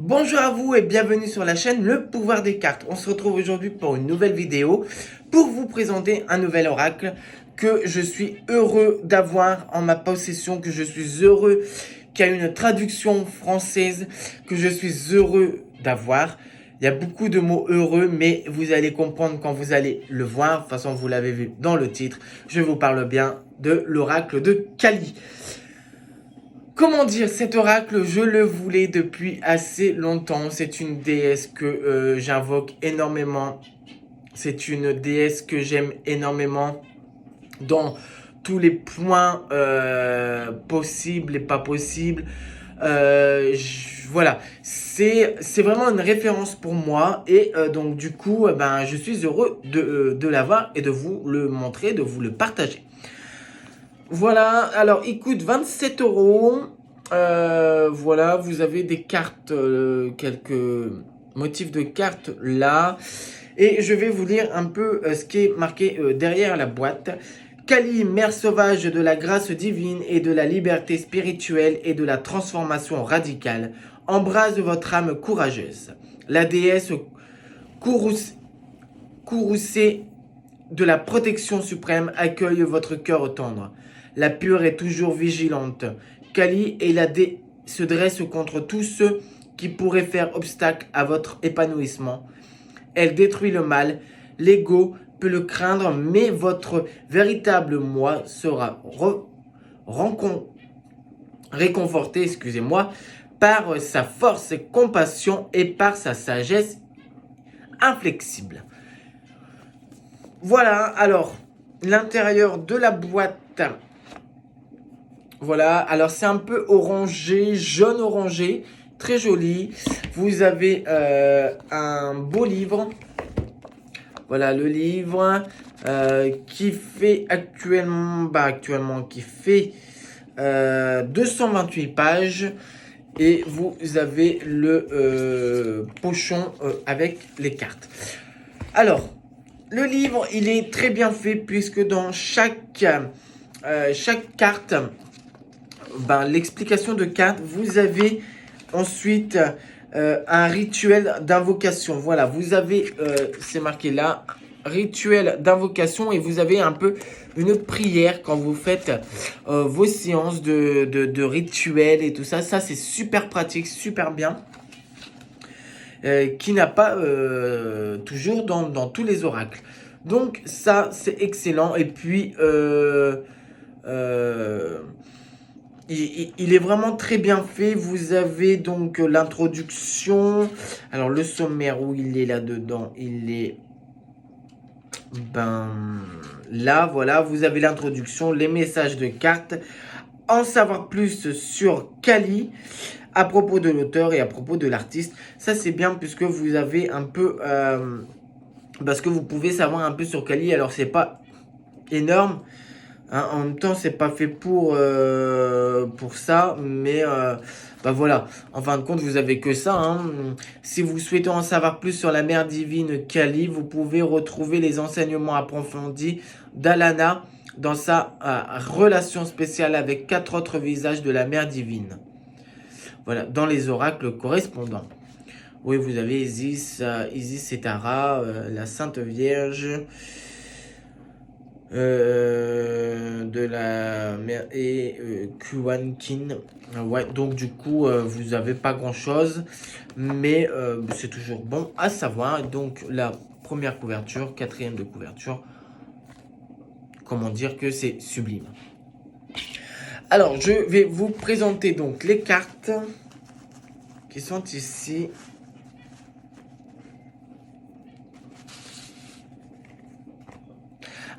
Bonjour à vous et bienvenue sur la chaîne Le Pouvoir des Cartes. On se retrouve aujourd'hui pour une nouvelle vidéo pour vous présenter un nouvel oracle que je suis heureux d'avoir en ma possession, que je suis heureux qu'il y a une traduction française, que je suis heureux d'avoir. Il y a beaucoup de mots heureux, mais vous allez comprendre quand vous allez le voir. De toute façon, vous l'avez vu dans le titre. Je vous parle bien de l'oracle de Kali. Comment dire, cet oracle, je le voulais depuis assez longtemps. C'est une déesse que j'invoque énormément. C'est une déesse que j'aime énormément dans tous les points possibles et pas possibles. Voilà, c'est vraiment une référence pour moi. Et donc du coup, je suis heureux de l'avoir et de vous le montrer, de vous le partager. Voilà, alors il coûte 27 euros. Voilà, vous avez des cartes, quelques motifs de cartes là. Et je vais vous lire un peu ce qui est marqué derrière la boîte. Kali, mère sauvage de la grâce divine et de la liberté spirituelle et de la transformation radicale, embrase votre âme courageuse. La déesse courroucée de la protection suprême accueille votre cœur tendre. La pure est toujours vigilante. Kali et la dé se dresse contre tous ceux qui pourraient faire obstacle à votre épanouissement. Elle détruit le mal, l'ego peut le craindre, mais votre véritable moi sera réconforté, par sa force et compassion et par sa sagesse inflexible. Voilà, alors, l'intérieur de la boîte. Voilà, alors c'est un peu orangé, jaune orangé, très joli. Vous avez un beau livre. Voilà, le livre qui fait qui fait 228 pages. Et vous avez le pochon avec les cartes. Alors, le livre, il est très bien fait puisque dans chaque carte, l'explication de carte, vous avez ensuite un rituel d'invocation. Voilà, vous avez, c'est marqué là, rituel d'invocation et vous avez un peu une prière quand vous faites vos séances de rituel et tout ça. Ça, c'est super pratique, super bien. Qui n'a pas toujours dans tous les oracles. Donc ça, c'est excellent. Et puis, il est vraiment très bien fait. Vous avez donc l'introduction. Alors le sommaire où il est là-dedans, il est... là, voilà, vous avez l'introduction, les messages de cartes. En savoir plus sur Kali, à propos de l'auteur et à propos de l'artiste. Ça, c'est bien puisque vous avez un peu... parce que vous pouvez savoir un peu sur Kali. Alors, c'est pas énorme. Hein, en même temps, c'est pas fait pour ça. Mais voilà. En fin de compte, vous avez que ça. Hein. Si vous souhaitez en savoir plus sur la mère divine Kali, vous pouvez retrouver les enseignements approfondis d'Alana dans sa relation spéciale avec 4 autres visages de la mère divine. Voilà, dans les oracles correspondants. Oui, vous avez Isis et Tara, la Sainte Vierge, de la mère et Kuan Kin. Ouais, donc du coup, vous n'avez pas grand chose, mais c'est toujours bon à savoir. Donc la première couverture, quatrième de couverture, comment dire que c'est sublime. Alors, je vais vous présenter donc les cartes qui sont ici.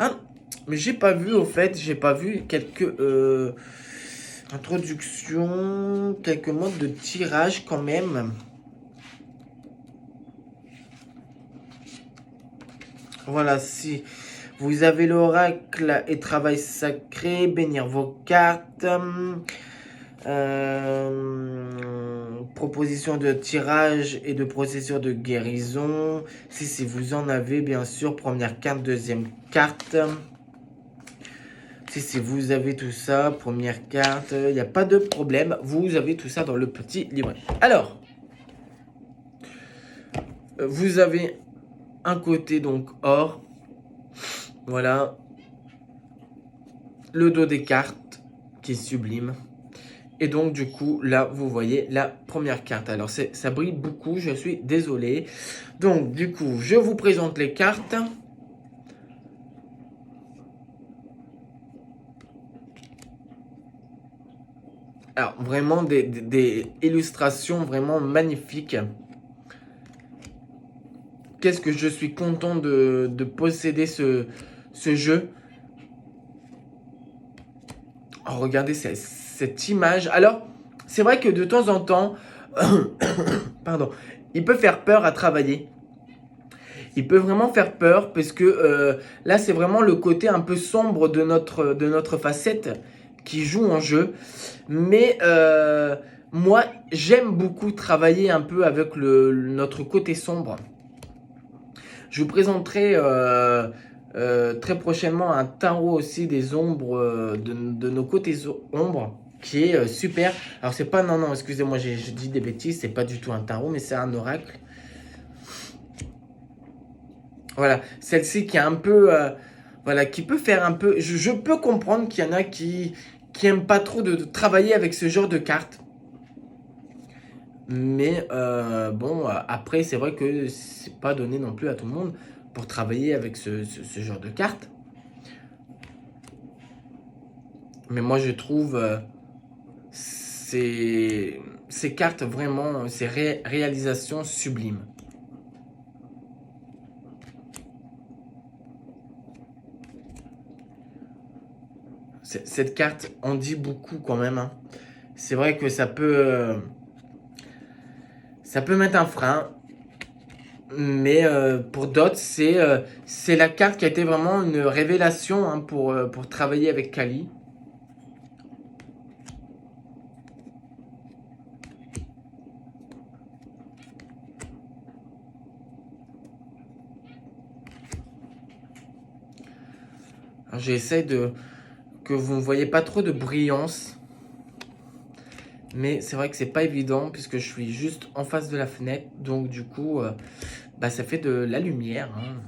Ah, mais j'ai pas vu, au fait, j'ai pas vu quelques introductions, quelques modes de tirage quand même. Voilà, si vous avez l'oracle et travail sacré, bénir vos cartes, proposition de tirage et de procédure de guérison, si vous en avez bien sûr, première carte, deuxième carte. Si vous avez tout ça, première carte, il n'y a pas de problème, vous avez tout ça dans le petit livret. Alors, Vous avez un côté donc or. Voilà. Le dos des cartes qui est sublime. Et donc du coup, là, vous voyez la première carte. Alors, ça brille beaucoup, je suis désolé. Donc du coup, je vous présente les cartes. Alors, vraiment des illustrations vraiment magnifiques. Qu'est-ce que je suis content de posséder ce jeu. Oh, regardez cette image. Alors, c'est vrai que de temps en temps, pardon, il peut faire peur à travailler. Il peut vraiment faire peur parce que là, c'est vraiment le côté un peu sombre de notre facette qui joue en jeu. Mais moi, j'aime beaucoup travailler un peu avec notre côté sombre. Je vous présenterai très prochainement un tarot aussi des ombres, de nos côtés ombres, qui est super. Alors c'est pas, non, excusez-moi, j'ai dit des bêtises, c'est pas du tout un tarot, mais c'est un oracle. Voilà, celle-ci qui est un peu, voilà, qui peut faire un peu, je peux comprendre qu'il y en a qui aiment pas trop de travailler avec ce genre de cartes. Mais bon, après, c'est vrai que c'est pas donné non plus à tout le monde pour travailler avec ce genre de cartes. Mais moi, je trouve ces cartes vraiment, ces réalisations sublimes. Cette carte en dit beaucoup quand même. Hein. C'est vrai que ça peut mettre un frein. Mais pour d'autres, c'est la carte qui a été vraiment une révélation hein, pour travailler avec Kali. J'essaie que vous ne voyez pas trop de brillance. Mais c'est vrai que c'est pas évident puisque je suis juste en face de la fenêtre. Donc du coup, bah, ça fait de la lumière. Hein.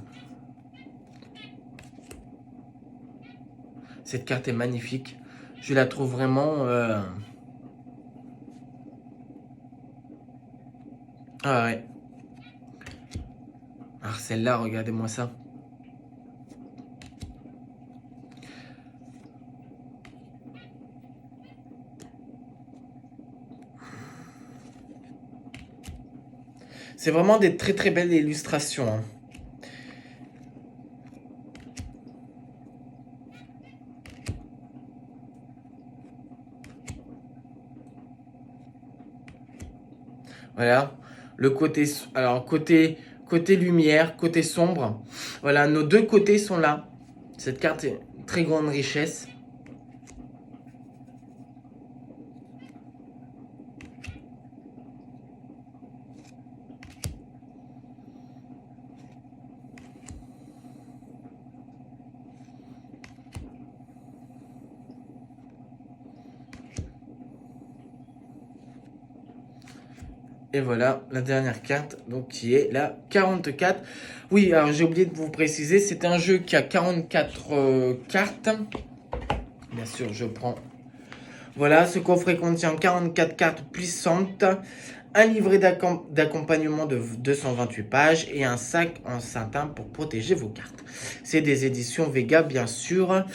Cette carte est magnifique. Je la trouve vraiment... Ah ouais. Alors celle-là, regardez-moi ça. C'est vraiment des très très belles illustrations. Hein. Voilà. Le côté... Alors, côté lumière, côté sombre. Voilà, nos deux côtés sont là. Cette carte est une très grande richesse. Et voilà la dernière carte, donc qui est la 44. Oui, alors j'ai oublié de vous préciser, c'est un jeu qui a 44 cartes. Bien sûr, je prends. Voilà, ce coffret contient 44 cartes puissantes, un livret d'accompagnement de 228 pages et un sac en satin pour protéger vos cartes. C'est des éditions Vega, bien sûr.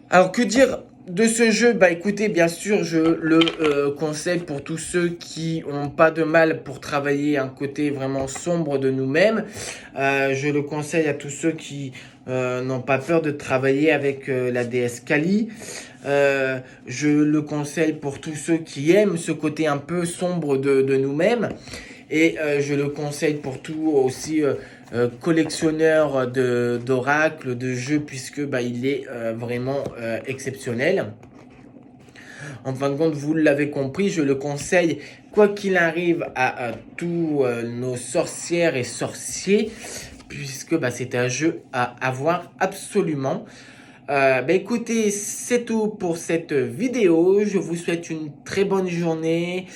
Alors, que dire de ce jeu? Bah écoutez, bien sûr, je le conseille pour tous ceux qui n'ont pas de mal pour travailler un côté vraiment sombre de nous-mêmes. Je le conseille à tous ceux qui n'ont pas peur de travailler avec la déesse Kali. Je le conseille pour tous ceux qui aiment ce côté un peu sombre de nous-mêmes. Et je le conseille pour tout aussi collectionneur d'oracles, de jeux, puisque bah, il est vraiment exceptionnel. En fin de compte, vous l'avez compris, je le conseille, quoi qu'il arrive, à tous nos sorcières et sorciers, puisque bah, c'est un jeu à avoir absolument. Écoutez, c'est tout pour cette vidéo. Je vous souhaite une très bonne journée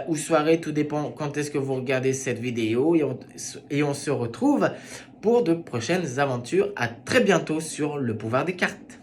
ou soirée, tout dépend quand est-ce que vous regardez cette vidéo. Et on se retrouve pour de prochaines aventures. À très bientôt sur le pouvoir des cartes.